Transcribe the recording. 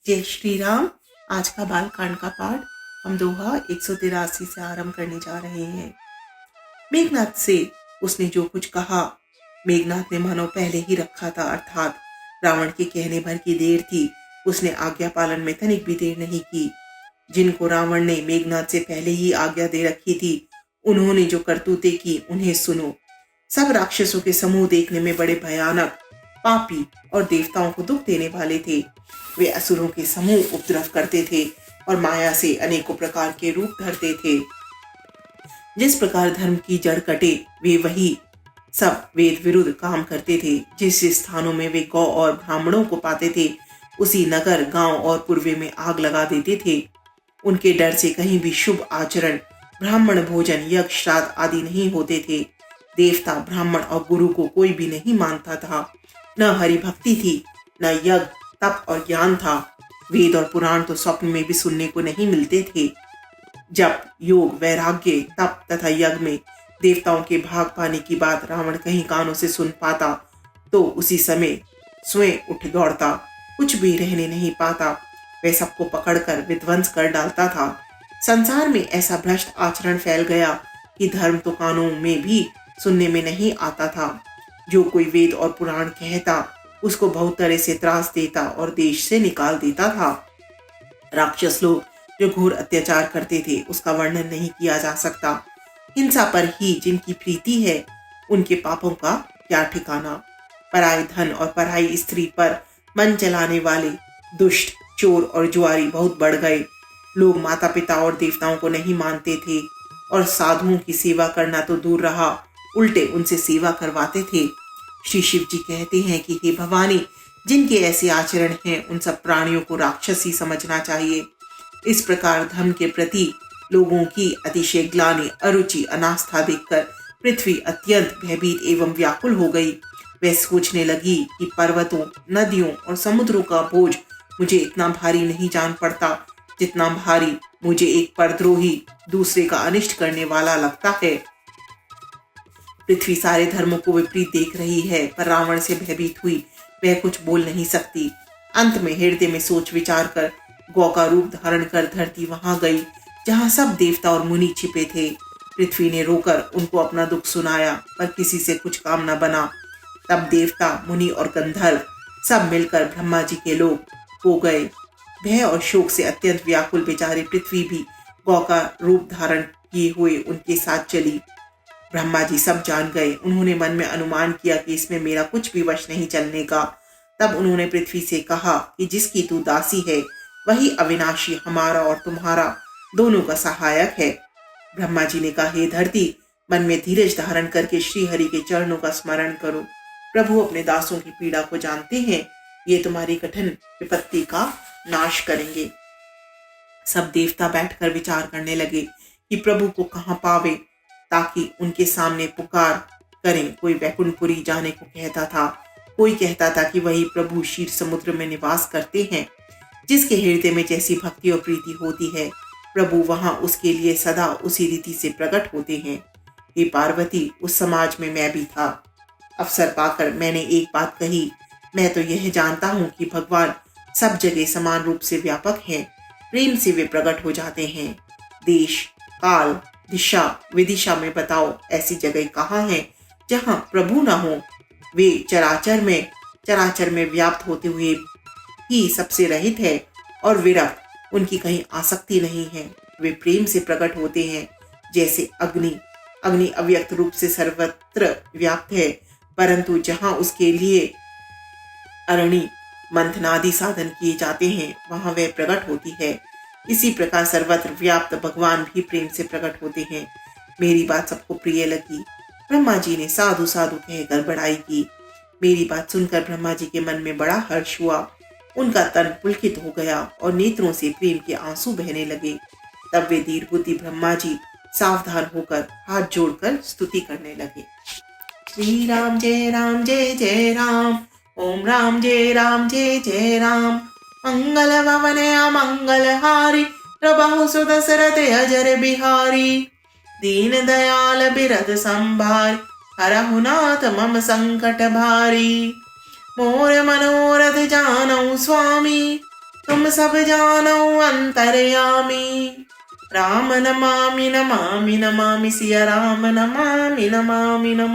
जय श्री राम। आज का बालकांड का पाठ हम दोहा 183 से आरंभ करने जा रहे हैं। मेघनाथ से उसने जो कुछ कहा, मेघनाथ ने मानो पहले ही रखा था, अर्थात रावण के कहने भर की देर थी। उसने आज्ञा पालन में तनिक भी देर नहीं की। जिनको रावण ने मेघनाथ से पहले ही आज्ञा दे रखी थी, उन्होंने जो करतूतें की उन्हें सुनो। सब राक्षसों के समूह देखने में बड़े भयानक, पापी और देवताओं को दुख देने वाले थे। वे असुरों के समूह उपद्रव करते थे और माया से अनेकों प्रकार के रूप धरते थे। जिस प्रकार धर्म की जड़ कटे, वे वही सब वेद विरुद्ध काम करते थे। जिस स्थानों में वे गौ और ब्राह्मणों को पाते थे, उसी नगर, गांव और पूर्वे में आग लगा देते थे। उनके डर से कहीं भी शुभ आचरण, ब्राह्मण भोजन, यज्ञ, श्राद्ध आदि नहीं होते थे। देवता, ब्राह्मण और गुरु को कोई भी नहीं मानता था। न हरि भक्ति थी, न यज्ञ, तप और ज्ञान था। वेद और पुराण तो स्वप्न में भी सुनने को नहीं मिलते थे। जब योग, वैराग्य, तप तथा यज्ञ में देवताओं के भाग पाने की बात रावण कहीं कानों से सुन पाता, तो उसी समय स्वयं उठ दौड़ता, कुछ भी रहने नहीं पाता। वह सबको पकड़कर विध्वंस कर डालता था। संसार में ऐसा भ्रष्ट आचरण फैल गया कि धर्म तो कानों में भी सुनने में नहीं आता था। जो कोई वेद और पुराण कहता, उसको बहुत तरह से त्रास देता और देश से निकाल देता था। राक्षस लोग जो घोर अत्याचार करते थे, उसका वर्णन नहीं किया जा सकता। हिंसा पर ही जिनकी प्रीति है, उनके पापों का क्या ठिकाना। पराये धन और पराई स्त्री पर मन चलाने वाले दुष्ट, चोर और जुआरी बहुत बढ़ गए। लोग माता पिता और देवताओं को नहीं मानते थे और साधुओं की सेवा करना तो दूर रहा, उल्टे उनसे सेवा करवाते थे। श्री शिव जी कहते हैं कि हे भवानी, जिनके ऐसे आचरण हैं, उन सब प्राणियों को राक्षस ही समझना चाहिए। इस प्रकार धर्म के प्रति लोगों की अतिशय ग्लानि, अरुचि, अनास्था देखकर पृथ्वी अत्यंत भयभीत एवं व्याकुल हो गई। वह सोचने लगी कि पर्वतों, नदियों और समुद्रों का बोझ मुझे इतना भारी नहीं जान पड़ता, जितना भारी मुझे एक परद्रोही, दूसरे का अनिष्ट करने वाला लगता है। पृथ्वी सारे धर्मों को विपरीत देख रही है, पर रावण से भयभीत हुई वह कुछ बोल नहीं सकती। अंत में हृदय में सोच विचार कर गौ का रूप धारण कर धरती वहां गई, जहां सब देवता और मुनि छिपे थे। पृथ्वी ने रोकर उनको अपना दुख सुनाया, पर किसी से कुछ काम न बना। तब देवता, मुनि और गंधर्व सब मिलकर ब्रह्मा जी के लोग हो गए। भय और शोक से अत्यंत व्याकुल बेचारी पृथ्वी भी गौ का रूप धारण किए हुए उनके साथ चली। ब्रह्मा जी सब जान गए। उन्होंने मन में अनुमान किया कि इसमें मेरा कुछ भी वश नहीं चलने का। तब उन्होंने पृथ्वी से कहा कि जिसकी तू दासी है, वही अविनाशी हमारा और तुम्हारा दोनों का सहायक है। ब्रह्मा जी ने कहा, हे धरती, मन में धीरज धारण करके श्री हरि के चरणों का स्मरण करो। प्रभु अपने दासों की पीड़ा को जानते हैं, ये तुम्हारी कठिन विपत्ति का नाश करेंगे। सब देवता बैठकर विचार करने लगे कि प्रभु को कहाँ पावे, ताकि उनके सामने पुकार करें। कोई वैकुंठपुरी जाने को कहता था, कोई कहता था कि वही प्रभु क्षीर समुद्र में निवास करते हैं। जिसके हृदय में जैसी भक्ति और प्रीति होती है, प्रभु वहां उसके लिए सदा उसी रीति से प्रकट होते हैं। हे पार्वती, उस समाज में मैं भी था। अवसर पाकर मैंने एक बात कही, मैं तो यह जानता हूँ कि भगवान सब जगह समान रूप से व्यापक हैं। प्रेम से वे प्रकट हो जाते हैं। देश, काल, दिशा, विदिशा में बताओ ऐसी जगह कहाँ है जहाँ प्रभु न हो। वे चराचर में व्याप्त होते हुए ही सबसे रहित है और विरक्त, उनकी कहीं आसक्ति नहीं है। वे प्रेम से प्रकट होते हैं, जैसे अग्नि अव्यक्त रूप से सर्वत्र व्याप्त है, परंतु जहाँ उसके लिए अरणि, मंथनादि साधन किए जाते हैं, वहां वह प्रकट होती है। इसी प्रकार सर्वत्र व्याप्त भगवान भी प्रेम से प्रकट होते हैं। मेरी बात सबको प्रिय लगी। ब्रह्मा जी ने साधु साधु कहकर बड़ाई की। मेरी बात सुनकर ब्रह्मा जी के मन में बड़ा हर्ष हुआ। उनका तन पुलकित हो गया और नेत्रों से प्रेम के आंसू बहने लगे। तब वे धीर बुद्धि ब्रह्मा जी सावधान होकर हाथ जोड़कर स्तुति करने लगे। श्री राम जय राम जय जय राम, ओम राम जय जय राम। मंगल भवन मंगल हारी, प्रभु सुदशरथ अजर बिहारी। दीन दयाल बिरद संभार, हरहु नाथ मम संकट भारी। मोर मनोरथ जानऊ स्वामी, तुम सब जानो अंतर्यामी। राम नमामि नमामि नमामि सिया राम नमामि नमामि नमामि।